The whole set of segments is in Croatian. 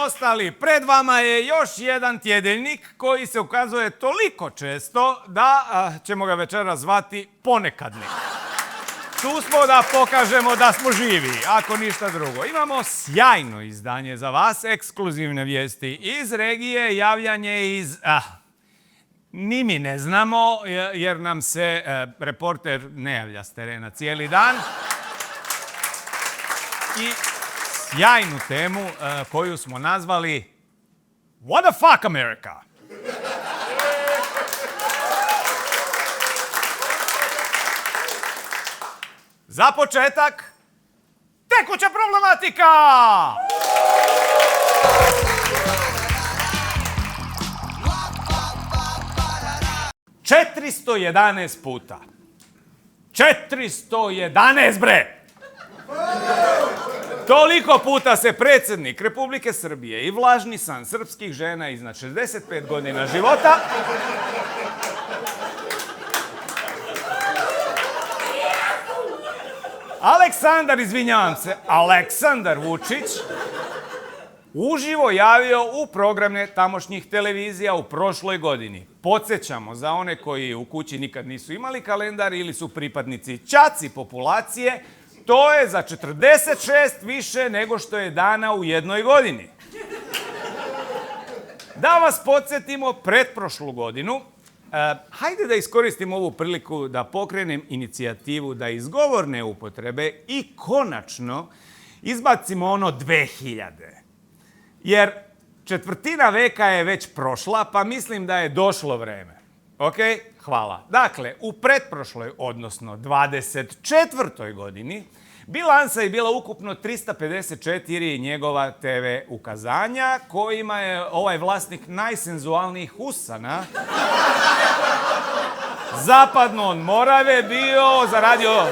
ostali, pred vama je još jedan tjedeljnik koji se ukazuje toliko često da ćemo ga večeras zvati ponekadnik. Tu smo da pokažemo da smo živi, ako ništa drugo. Imamo sjajno izdanje za vas, ekskluzivne vijesti iz regije, javljanje iz... Ni mi ne znamo, jer nam se reporter ne javlja s terena cijeli dan. I sjajnu temu koju smo nazvali What the fuck America? Za početak, tekuća problematika! 411 puta. 411, bre! Toliko puta se predsjednik Republike Srbije i vlažni san srpskih žena iznad 65 godina života Aleksandar Vučić uživo javio u programe tamošnjih televizija u prošloj godini. Podsjećamo, za one koji u kući nikad nisu imali kalendar ili su pripadnici ćaci populacije, to je za 46 više nego što je dana u jednoj godini. Da vas podsjetimo, pretprošlu godinu, hajde da iskoristim ovu priliku da pokrenem inicijativu da iz govorne upotrebe i konačno izbacimo ono 2000. Jer četvrtina veka je već prošla, pa mislim da je došlo vreme. Ok? Hvala. Dakle, u pretprošloj, odnosno 24. godini, bilansa je bila ukupno 354 njegova TV ukazanja, kojima je ovaj vlasnik najsenzualnijih usana zapadno od Morave bio zaradio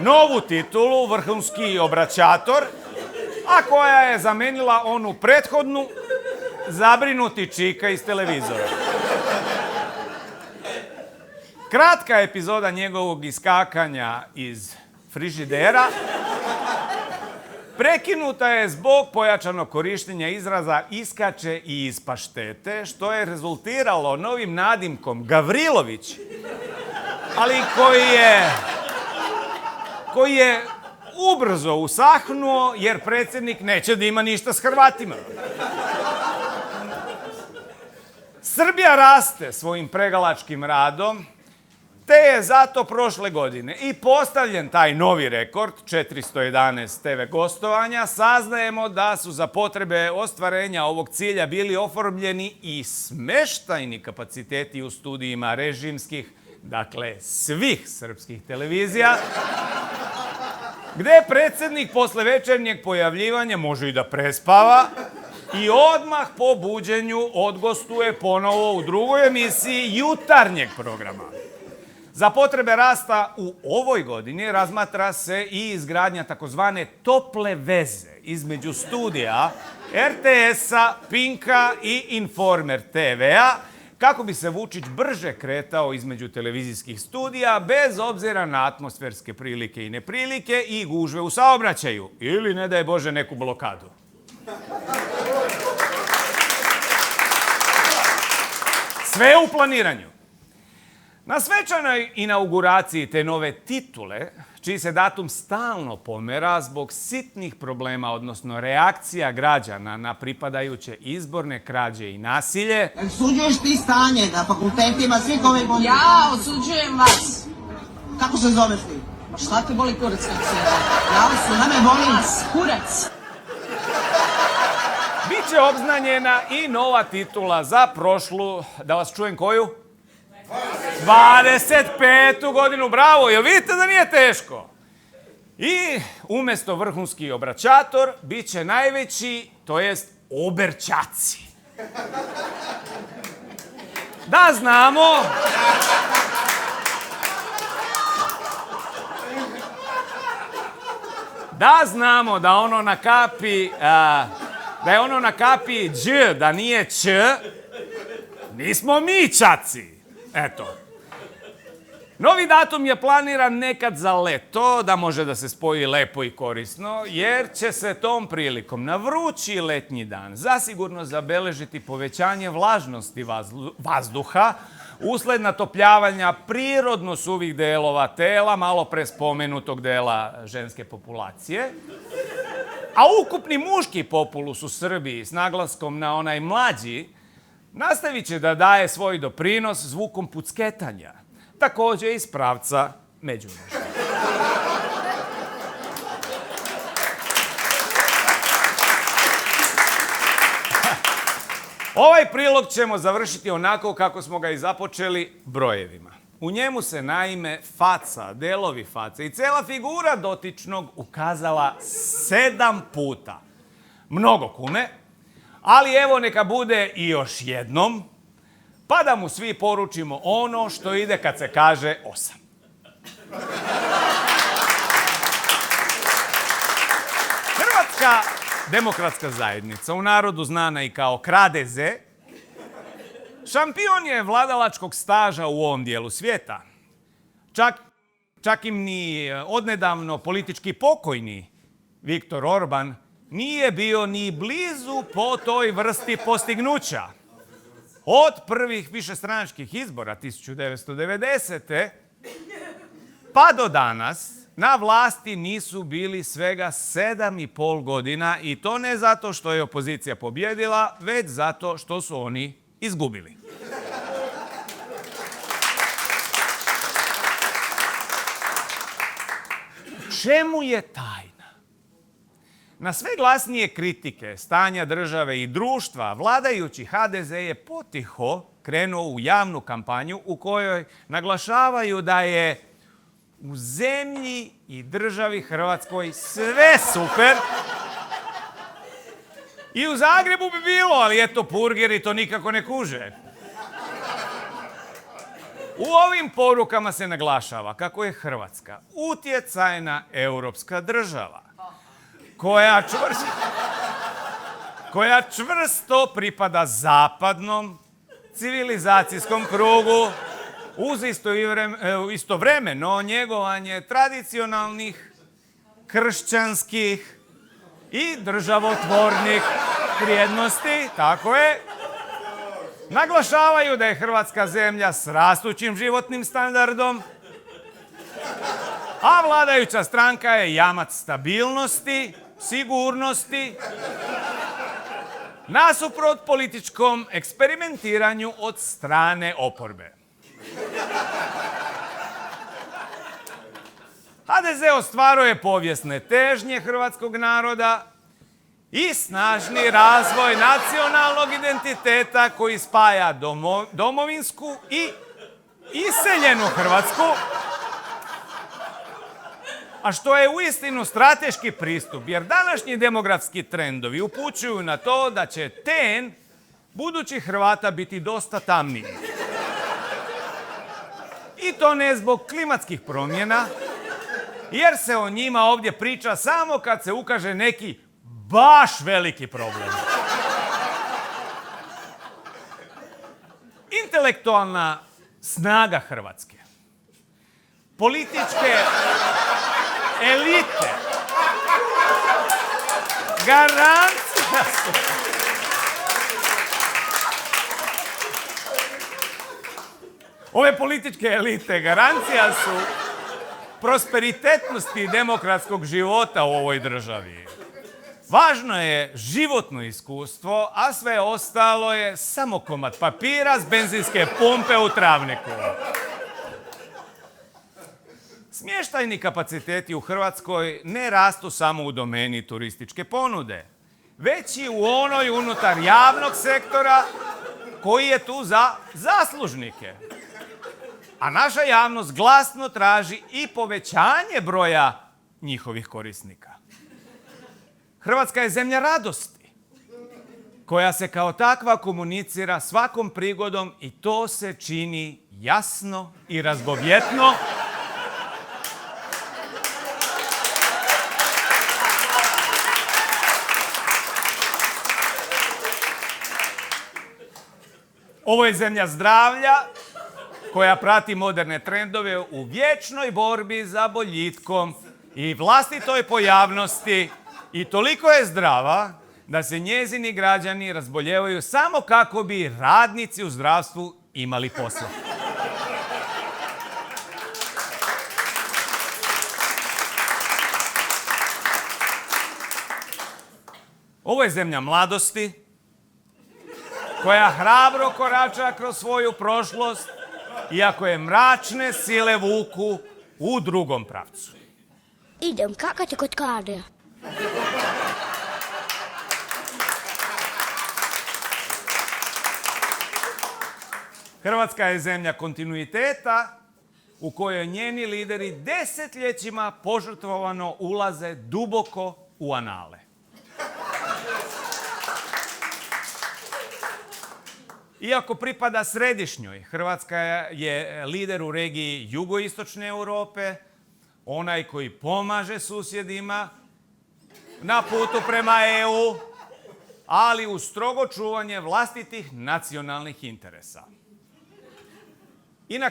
novu titulu, vrhunski obraćator, a koja je zamenila onu prethodnu, zabrinuti čika iz televizora. Kratka epizoda njegovog iskakanja iz frižidera prekinuta je zbog pojačanog korištenja izraza iskače i iz paštete, što je rezultiralo novim nadimkom Gavrilović, ali koji je ubrzo usahnuo jer predsjednik neće da ima ništa s Hrvatima. Srbija raste svojim pregalačkim radom, te je zato prošle godine i postavljen taj novi rekord, 411 TV gostovanja. Saznajemo da su za potrebe ostvarenja ovog cilja bili oformljeni i smeštajni kapaciteti u studijima režimskih, dakle svih srpskih televizija, gde predsjednik posle večernjeg pojavljivanja može i da prespava i odmah po buđenju odgostuje ponovo u drugoj emisiji jutarnjeg programa. Za potrebe rasta u ovoj godini razmatra se i izgradnja takozvane tople veze između studija RTS-a, Pinka i Informer TV-a, kako bi se Vučić brže kretao između televizijskih studija bez obzira na atmosferske prilike i neprilike i gužve u saobraćaju ili, ne daj Bože, neku blokadu. Sve je u planiranju. Na svečanoj inauguraciji te nove titule, čiji se datum stalno pomera zbog sitnih problema, odnosno reakcija građana na pripadajuće izborne krađe i nasilje... Osuđuješ ti stanje na fakultetima svih ovih godina? Ja osuđujem vas. Kako se zoveš ti? Ma šta te boli kurac kako se Ja su, na me boli. vas, kurac. Biće obznanjena i nova titula za prošlu, da vas čujem koju? 25. godinu, bravo, jel vidite da nije teško? I umjesto vrhunski obraćator bit će najveći, to jest oberćaci. Da znamo da ono na kapi, da je ono na kapi đ, da nije ć, nismo mi čaci. Eto. Novi datum je planiran nekad za leto, da može da se spoji lepo i korisno, jer će se tom prilikom na vrući letnji dan zasigurno zabeležiti povećanje vlažnosti vazduha usled natopljavanja prirodno suvih delova tela, malo pre spomenutog dela ženske populacije. A ukupni muški populus u Srbiji, s naglaskom na onaj mlađi, nastavit će da daje svoj doprinos zvukom pucketanja, takođe iz pravca međunožja. Ovaj prilog ćemo završiti onako kako smo ga i započeli, brojevima. U njemu se naime faca, delovi face i cela figura dotičnog ukazala 7 puta. Mnogo, kume, ali evo neka bude i još jednom, pa da mu svi poručimo ono što ide kad se kaže 8. Hrvatska demokratska zajednica, u narodu znana i kao kradeze, šampion je vladalačkog staža u ovom dijelu svijeta. Čak im ni odnedavno politički pokojni Viktor Orban nije bio ni blizu po toj vrsti postignuća. Od prvih višestranačkih izbora 1990. pa do danas na vlasti nisu bili svega 7,5 godina i to ne zato što je opozicija pobjedila, već zato što su oni izgubili. Čemu je tajna? Na sve glasnije kritike stanja države i društva, vladajući HDZ je potiho krenuo u javnu kampanju u kojoj naglašavaju da je u zemlji i državi Hrvatskoj sve super. I u Zagrebu bi bilo, ali eto, purgeri to nikako ne kuže. U ovim porukama se naglašava kako je Hrvatska utjecajna europska država koja čvrsto pripada zapadnom civilizacijskom krugu uz istovremeno njegovanje tradicionalnih, kršćanskih i državotvornih vrijednosti, tako je. Naglašavaju da je Hrvatska zemlja s rastućim životnim standardom, a vladajuća stranka je jamac stabilnosti, sigurnosti, nasuprot političkom eksperimentiranju od strane oporbe. HDZ ostvaruje povijesne težnje hrvatskog naroda i snažni razvoj nacionalnog identiteta koji spaja domovinsku i iseljenu Hrvatsku, a što je uistinu strateški pristup, jer današnji demografski trendovi upućuju na to da će ten budućih Hrvata biti dosta tamniji. I to ne zbog klimatskih promjena, jer se o njima ovdje priča samo kad se ukaže neki baš veliki problem. Intelektualna snaga Hrvatske, političke elite, garancija su ove političke elite garancija su prosperitetnosti demokratskog života u ovoj državi. Važno je životno iskustvo, a sve ostalo je samo komad papira s benzinske pumpe u travniku. Smještajni kapaciteti u Hrvatskoj ne rastu samo u domeni turističke ponude, već i u onoj unutar javnog sektora koji je tu za zaslužnike. A naša javnost glasno traži i povećanje broja njihovih korisnika. Hrvatska je zemlja radosti, koja se kao takva komunicira svakom prigodom i to se čini jasno i razgovjetno. Ovo je zemlja zdravlja, koja prati moderne trendove u vječnoj borbi za boljitkom i vlastitoj pojavnosti i toliko je zdrava da se njezini građani razboljevaju samo kako bi radnici u zdravstvu imali posla. Ovo je zemlja mladosti koja hrabro korača kroz svoju prošlost, iako je mračne sile vuku u drugom pravcu. Idem kakati kod Karija. Hrvatska je zemlja kontinuiteta u kojoj njeni lideri desetljećima požrtvovano ulaze duboko u anale. Iako pripada središnjoj, Hrvatska je lider u regiji jugoistočne Europe, onaj koji pomaže susjedima na putu prema EU, ali uz strogo čuvanje vlastitih nacionalnih interesa. I na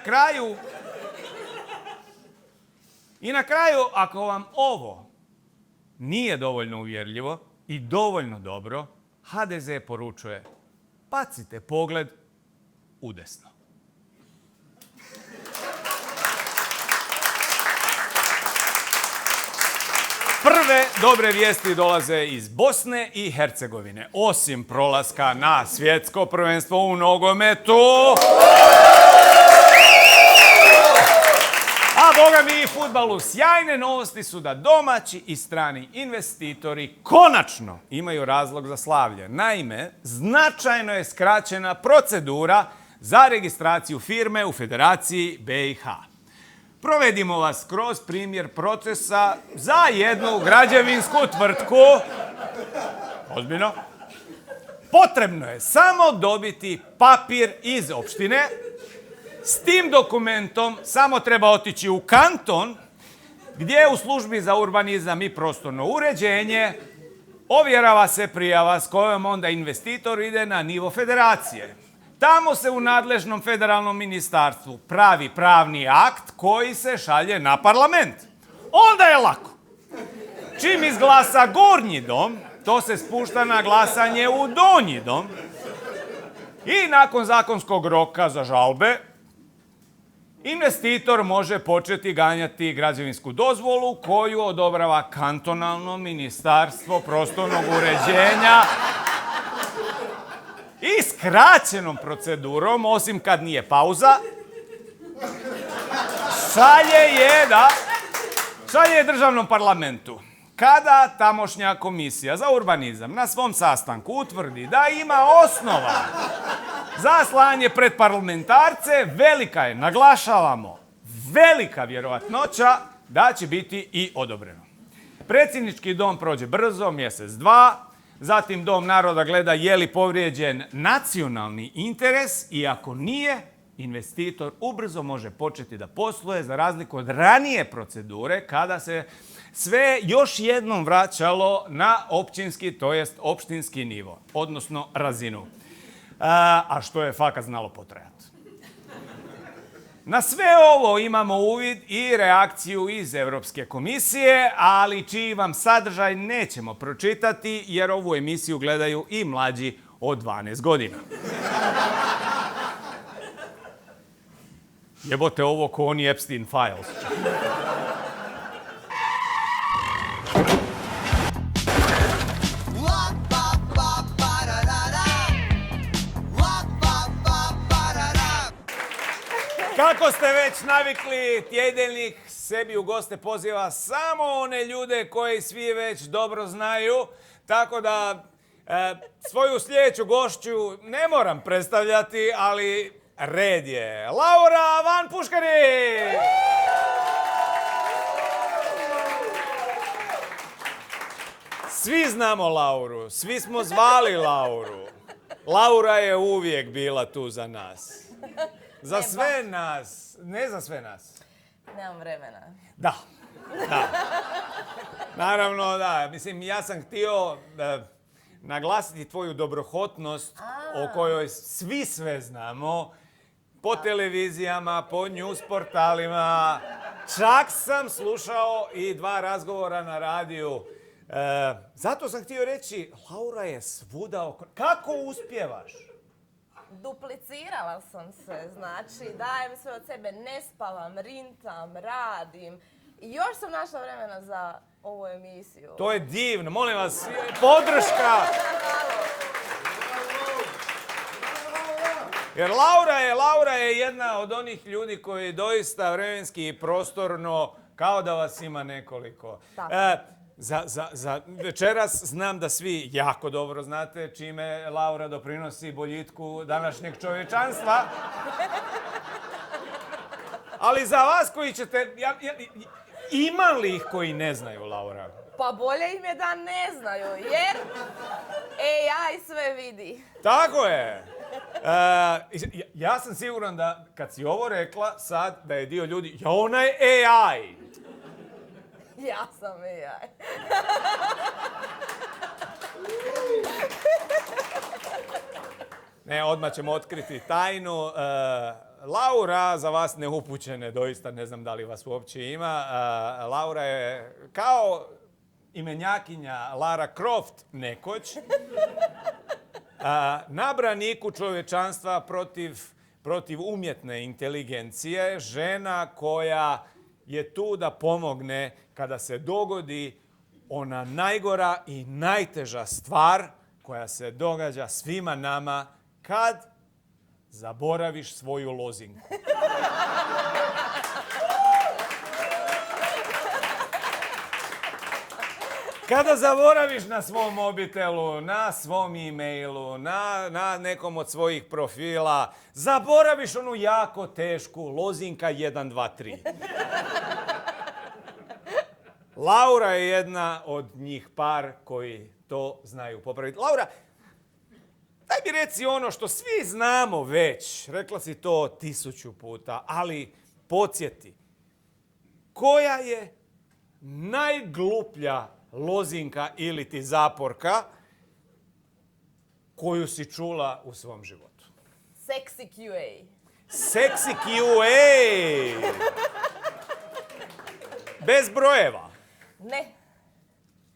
kraju, ako vam ovo nije dovoljno uvjerljivo i dovoljno dobro, HDZ poručuje: bacite pogled udesno. Prve dobre vijesti dolaze iz Bosne i Hercegovine. Osim prolaska na svjetsko prvenstvo u nogometu, a boga mi i fudbalu, sjajne novosti su da domaći i strani investitori konačno imaju razlog za slavlje. Naime, značajno je skraćena procedura za registraciju firme u Federaciji BiH. Provedimo vas kroz primjer procesa za jednu građevinsku tvrtku. Ozbiljno. Potrebno je samo dobiti papir iz opštine. S tim dokumentom samo treba otići u kanton, gdje u službi za urbanizam i prostorno uređenje ovjerava se prijava s kojom onda investitor ide na nivo federacije. Tamo se u nadležnom federalnom ministarstvu pravi pravni akt koji se šalje na parlament. Onda je lako. Čim izglasa gornji dom, to se spušta na glasanje u donji dom i nakon zakonskog roka za žalbe investitor može početi ganjati građevinsku dozvolu koju odobrava kantonalno ministarstvo prostornog uređenja i skraćenom procedurom, osim kad nije pauza, šalje je državnom parlamentu. Kada tamošnja komisija za urbanizam na svom sastanku utvrdi da ima osnova za slanje pred parlamentarce, velika je, naglašavamo, velika vjerojatnoća da će biti i odobreno. Predsjednički dom prođe brzo, mjesec, dva, zatim Dom naroda gleda je li povrijeđen nacionalni interes i ako nije, investitor ubrzo može početi da posluje za razliku od ranije procedure kada se sve još jednom vraćalo na općinski, to jest opštinski nivo, odnosno razinu. A što je fakat znalo potrajati. Na sve ovo imamo uvid i reakciju iz Europske komisije, ali čiji vam sadržaj nećemo pročitati jer ovu emisiju gledaju i mlađi od 12 godina. Jebote, ovo ko oni Epstein Files. Kako ste već navikli, Tjedeljnik sebi u goste poziva samo one ljude koji svi već dobro znaju, tako da svoju sljedeću gošću ne moram predstavljati, ali red je. Laura Van Puškari! Svi znamo Lauru, svi smo zvali Lauru. Laura je uvijek bila tu za nas. Za sve nas. Ne za sve nas. Nemam vremena. Da. Naravno, da. Mislim, ja sam htio naglasiti tvoju dobrohotnost o kojoj svi sve znamo. po televizijama, po news portalima. Čak sam slušao i 2 razgovora na radiju. Zato sam htio reći, Laura je svuda oko... Kako uspijevaš? Duplicirala sam se, znači dajem sve od sebe, ne spavam, rintam, radim i još sam našla vremena za ovu emisiju. To je divno, molim vas, podrška! Jer Laura je jedna od onih ljudi koji doista vremenski i prostorno, kao da vas ima nekoliko. Za večeras znam da svi jako dobro znate čime Laura doprinosi boljitku današnjeg čovječanstva. Ali za vas koji ćete... Ima li ih koji ne znaju, Laura? Pa bolje im je da ne znaju, jer AI sve vidi. Tako je. Ja sam siguran da kad si ovo rekla sad, da je dio ljudi, ona je AI. Ja sam AI. Ne, odmah ćemo otkriti tajnu. Laura, za vas neupućene, doista ne znam da li vas uopće ima. Laura je kao imenjakinja Lara Croft nekoć. Na braniku čovječanstva protiv umjetne inteligencije, žena koja je tu da pomogne kada se dogodi ona najgora i najteža stvar koja se događa svima nama kad zaboraviš svoju lozinku. Kada zaboraviš na svom mobitelu, na svom e-mailu, na nekom od svojih profila, zaboraviš onu jako tešku lozinka 1, 2, 3. Laura je jedna od njih par koji to znaju popraviti. Laura, daj mi reci ono što svi znamo već. Rekla si to 1000 puta, ali podsjeti. Koja je najgluplja lozinka ili ti zaporka koju si čula u svom životu? Sexy QA. Sexy QA! Bez brojeva. Ne.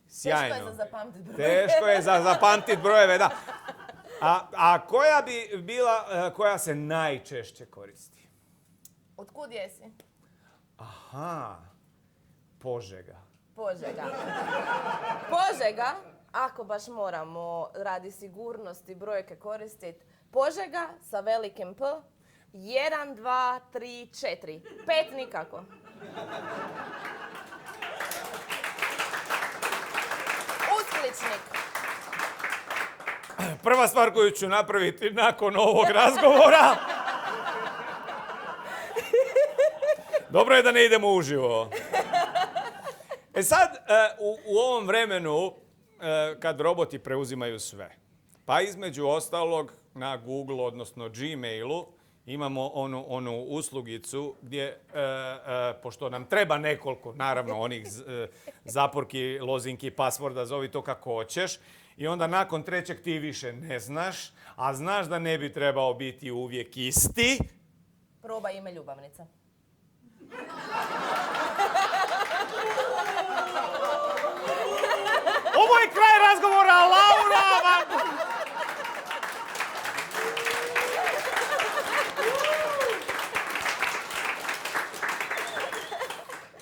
Sjajno. Teško je za zapamtiti brojeve. Teško je za zapamtiti brojeve, da. A koja bi bila, koja se najčešće koristi? Otkud jesi? Aha, Požega. Požega, ako baš moramo radi sigurnosti brojke koristiti, Požega sa velikim P, 1, 2, 3, 4. 5 nikako. Uskličnik. Prva stvar koju ću napraviti nakon ovog razgovora. Dobro je da ne idemo uživo. E sad, u ovom vremenu, kad roboti preuzimaju sve, pa između ostalog na Google, odnosno Gmailu, imamo onu uslugicu gdje, pošto nam treba nekoliko, naravno, onih zaporki, lozinki, pasvorda, zovi to kako hoćeš, i onda nakon 3. ti više ne znaš, a znaš da ne bi trebao biti uvijek isti. Proba ime ljubavnica. Ovo je kraj razgovora, Laura!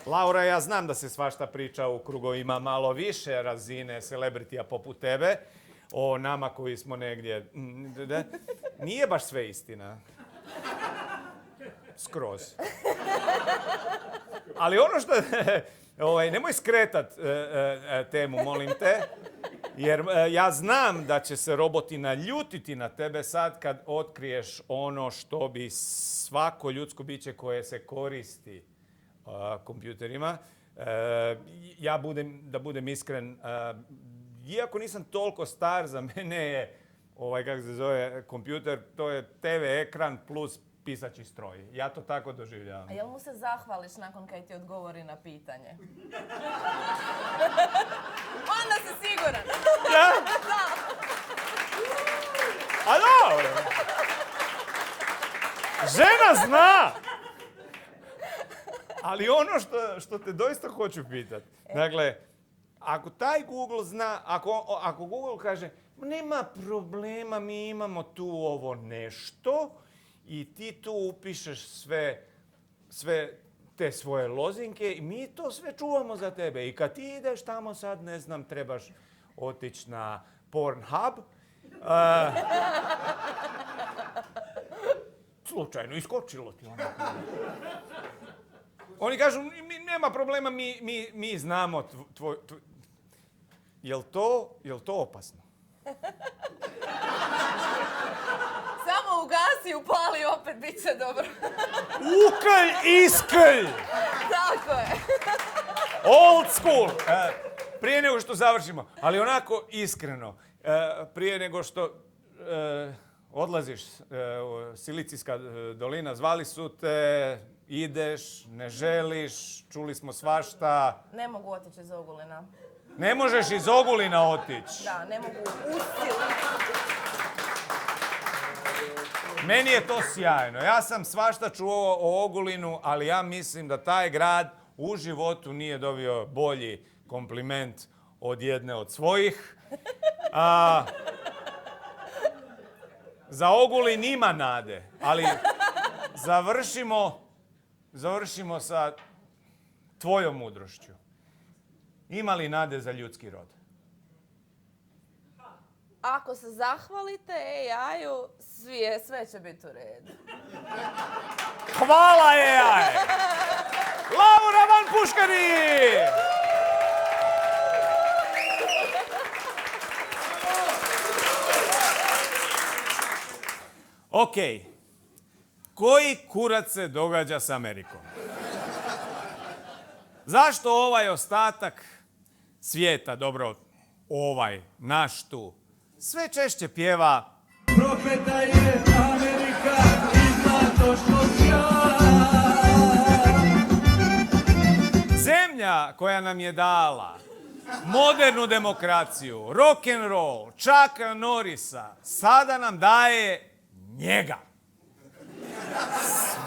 Laura, ja znam da se svašta priča u krugovima malo više razine celebritija poput tebe, o nama koji smo negdje... Nije baš sve istina. Skroz. Ali ono što... nemoj skretat temu, molim te, jer ja znam da će se roboti naljutiti na tebe sad kad otkriješ ono što bi svako ljudsko biće koje se koristi kompjuterima. Da budem iskren, iako nisam toliko star, za mene je, kako se zove, kompjuter, to je TV ekran plus pisaći stroj. Ja to tako doživljavam. A jel mu se zahvališ nakon kad ti odgovori na pitanje? Onda si siguran. Da? A dobro. Žena zna! Ali ono što te doista hoću pitati, dakle, ako taj Google zna, ako Google kaže nema problema, mi imamo tu ovo nešto i ti tu upišeš sve te svoje lozinke i mi to sve čuvamo za tebe. I kad ti ideš tamo sad, ne znam, trebaš otići na Pornhub, slučajno, iskočilo ti ono. Oni kažu, nema problema, mi znamo tvoj... Jel to opasno? Samo ugasi, upali, opet bit će dobro. Ukalj, iskalj! Tako je. Old school! Prije nego što završimo, ali onako iskreno, prije nego što odlaziš u Silicijska dolina, zvali su te, ideš, ne želiš, čuli smo svašta. Ne mogu otići iz Ogulina. Ne možeš iz Ogulina otići. Da, ne mogu uspjeti. Meni je to sjajno. Ja sam svašta čuo o Ogulinu, ali ja mislim da taj grad u životu nije dobio bolji kompliment od jedne od svojih. Za Ogulin ima nade, ali završimo sa tvojom mudrošću. Ima li nade za ljudski rod? Ako se zahvalite AI-u, sve će biti u redu. Hvala AI! Laura Van Puškari! Ok. Koji kurac se događa s Amerikom? Zašto ovaj ostatak svijeta, dobro, ovaj, naš tu, sve češće pjeva Prokleta je Amerika i zlato što zemlja koja nam je dala modernu demokraciju, rock and roll, Chucka Norrisa, sada nam daje njega.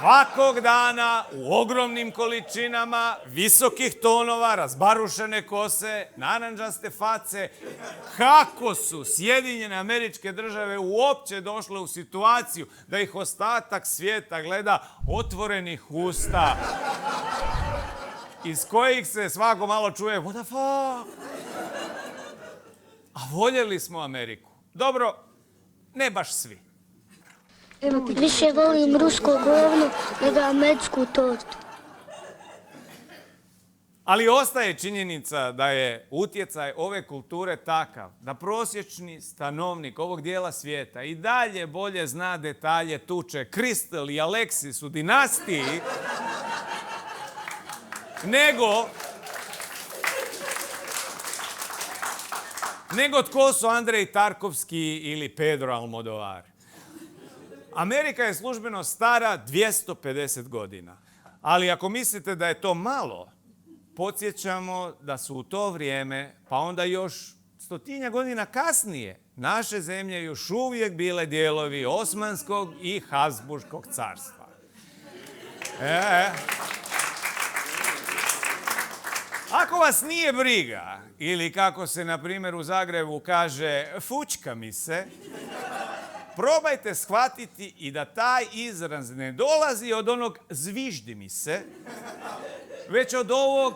Svakog dana u ogromnim količinama, visokih tonova, razbarušene kose, narandžaste face. Kako su Sjedinjene Američke Države uopće došle u situaciju da ih ostatak svijeta gleda otvorenih usta, iz kojih se svako malo čuje what the fuck? A voljeli smo Ameriku. Dobro, ne baš svi. Više volim rusko govno nego američku tortu. Ali ostaje činjenica da je utjecaj ove kulture takav da prosječni stanovnik ovog dijela svijeta i dalje bolje zna detalje tuče Crystal i Alexis u dinastiji nego tko su Andrej Tarkovski ili Pedro Almodovar. Amerika je službeno stara 250 godina. Ali ako mislite da je to malo, podsjećamo da su u to vrijeme, pa onda još 100 godina kasnije, naše zemlje još uvijek bile dijelovi Osmanskog i Habsburškog carstva. Ako vas nije briga, ili kako se na primjer u Zagrebu kaže fučka mi se, probajte shvatiti i da taj izraz ne dolazi od onog zviždi mi se, već od ovog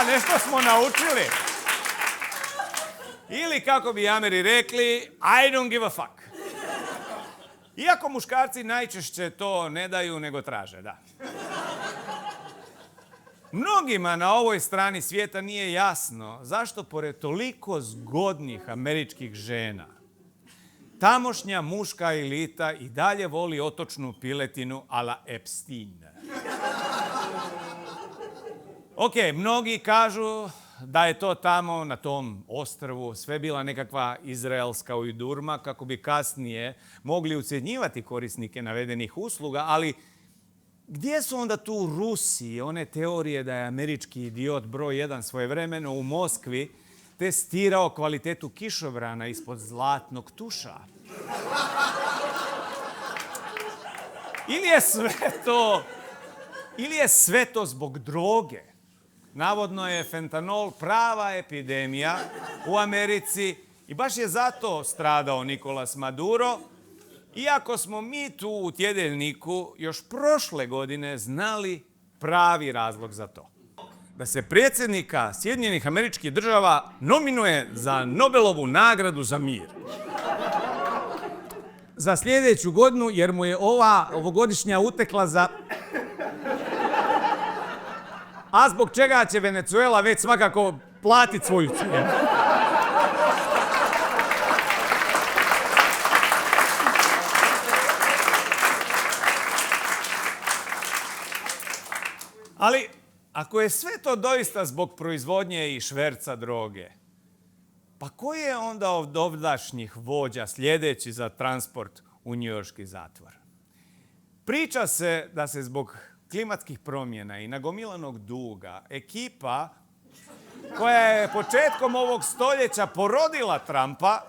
nešto smo naučili. Ili kako bi Ameri rekli, I don't give a fuck. Iako muškarci najčešće to ne daju, nego traže, da. Mnogima na ovoj strani svijeta nije jasno zašto pored toliko zgodnih američkih žena tamošnja muška elita i dalje voli otočnu piletinu a la Epstein. Ok, mnogi kažu da je to tamo na tom ostrvu sve bila nekakva izraelska ujdurma kako bi kasnije mogli ucjenjivati korisnike navedenih usluga, ali gdje su onda tu Rusi, one teorije da je američki idiot broj 1 svojevremeno u Moskvi testirao kvalitetu kišobrana ispod zlatnog tuša. Ili je sve to zbog droge. Navodno je fentanol prava epidemija u Americi i baš je zato stradao Nicolas Maduro, iako smo mi tu u tjedeljniku još prošle godine znali pravi razlog za to. Da se predsjednika Sjedinjenih Američkih Država nominuje za Nobelovu nagradu za mir. Za sljedeću godinu, jer mu je ova ovogodišnja utekla za... A zbog čega će Venezuela već svakako platiti svoju cijenu. Ali, ako je sve to doista zbog proizvodnje i šverca droge, pa koji je onda od ovdašnjih vođa sljedeći za transport u njujorški zatvor? Priča se da se zbog klimatskih promjena i nagomilanog duga ekipa koja je početkom ovog stoljeća porodila Trumpa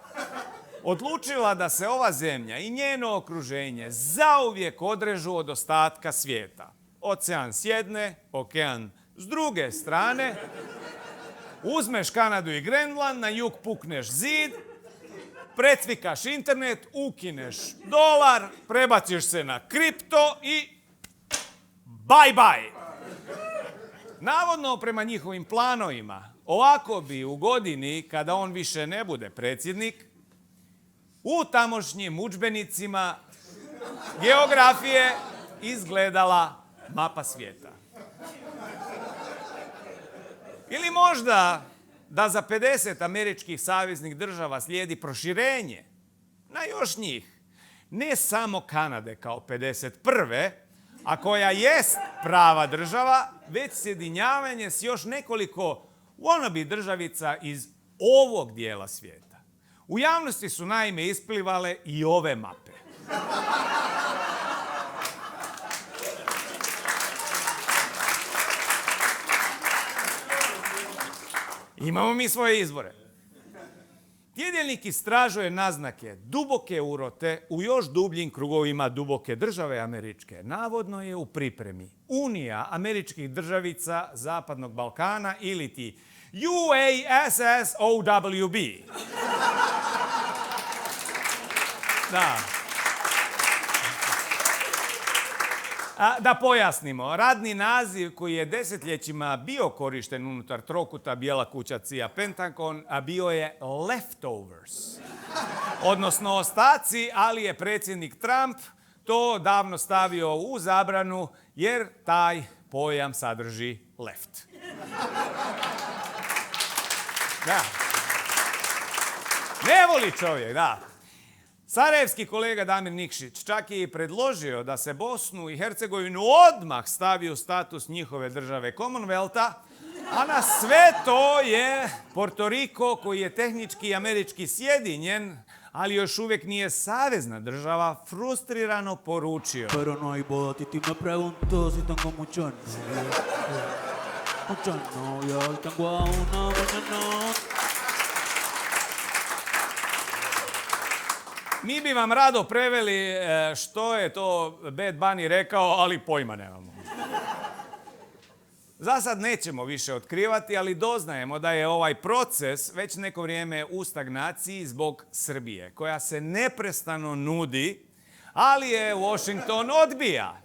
odlučila da se ova zemlja i njeno okruženje zauvijek odrežu od ostatka svijeta. Ocean s jedne, okean s druge strane, uzmeš Kanadu i Grenland, na jug pukneš zid, precvikaš internet, ukineš dolar, prebaciš se na kripto i bye bye. Navodno, prema njihovim planovima, ovako bi u godini, kada on više ne bude predsjednik, u tamošnjim udžbenicima geografije izgledala mapa svijeta. Ili možda da za 50 američkih saveznih država slijedi proširenje na još njih. Ne samo Kanade kao 51. a koja jest prava država, već sjedinjavanje s još nekoliko wannabe državica iz ovog dijela svijeta. U javnosti su naime isplivale i ove mape. Imamo mi svoje izvore. Tjedjelnik istražuje naznake duboke urote u još dubljim krugovima duboke države američke. Navodno je u pripremi Unija američkih državica Zapadnog Balkana ili ti UASSOWB. Da. Da pojasnimo, radni naziv koji je desetljećima bio korišten unutar trokuta Bijela kuća CIA Pentagon, a bio je leftovers. Odnosno ostaci, ali je predsjednik Trump to davno stavio u zabranu jer taj pojam sadrži left. Da. Ne voli čovjek, da. Sarajevski kolega Damir Nikšić čak je i predložio da se Bosnu i Hercegovinu odmah stavi u status njihove države Commonwealtha, a na sve to je Porto Riko, koji je tehnički američki sjedinjen, ali još uvijek nije savezna država, frustrirano poručio. Pero no hay boda, Titi me preguntó si tengo muchas novias, tengo a una mañana. Mi bi vam rado preveli što je to Bad Bunny rekao, ali pojma nemamo. Za sad nećemo više otkrivati, ali doznajemo da je ovaj proces već neko vrijeme u stagnaciji zbog Srbije, koja se neprestano nudi, ali je Washington odbija.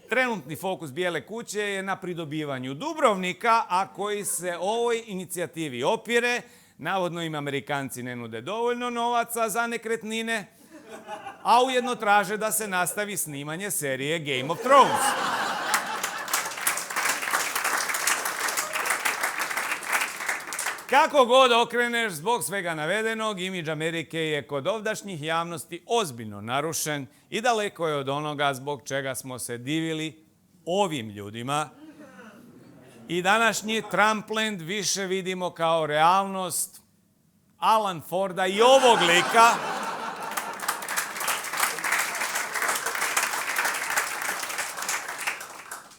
Trenutni fokus Bijele kuće je na pridobivanju Dubrovnika, a koji se ovoj inicijativi opire. Navodno im Amerikanci ne nude dovoljno novaca za nekretnine, a ujedno traže da se nastavi snimanje serije Game of Thrones. Kako god okreneš, zbog svega navedenog, imidž Amerike je kod ovdašnjih javnosti ozbiljno narušen i daleko je od onoga zbog čega smo se divili ovim ljudima. I današnji Trumpland više vidimo kao realnost Alan Forda i ovog lika.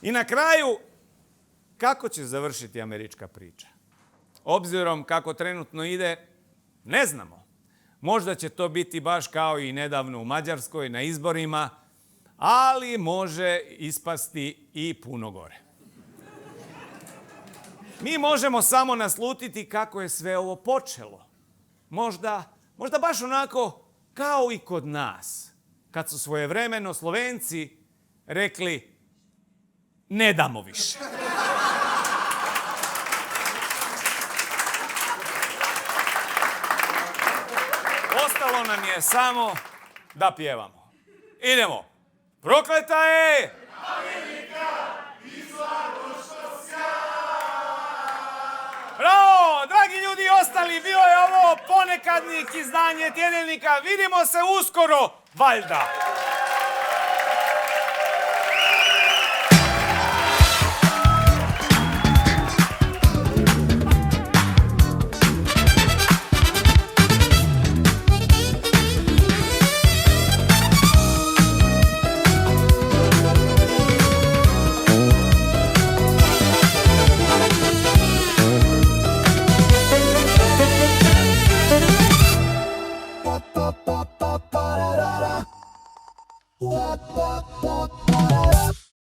I na kraju, kako će završiti američka priča? obzirom kako trenutno ide, ne znamo. Možda će to biti baš kao i nedavno u Mađarskoj na izborima, ali može ispasti i puno gore. Mi možemo samo naslutiti kako je sve ovo počelo. Možda baš onako kao i kod nas, kad su svojevremeno Slovenci rekli ne damo više. Ostalo nam je samo da pjevamo. Idemo. Prokleta je! Bravo! Dragi ljudi ostali, bio je ovo ponekadnik izdanje tjedelnika. Vidimo se uskoro, valjda!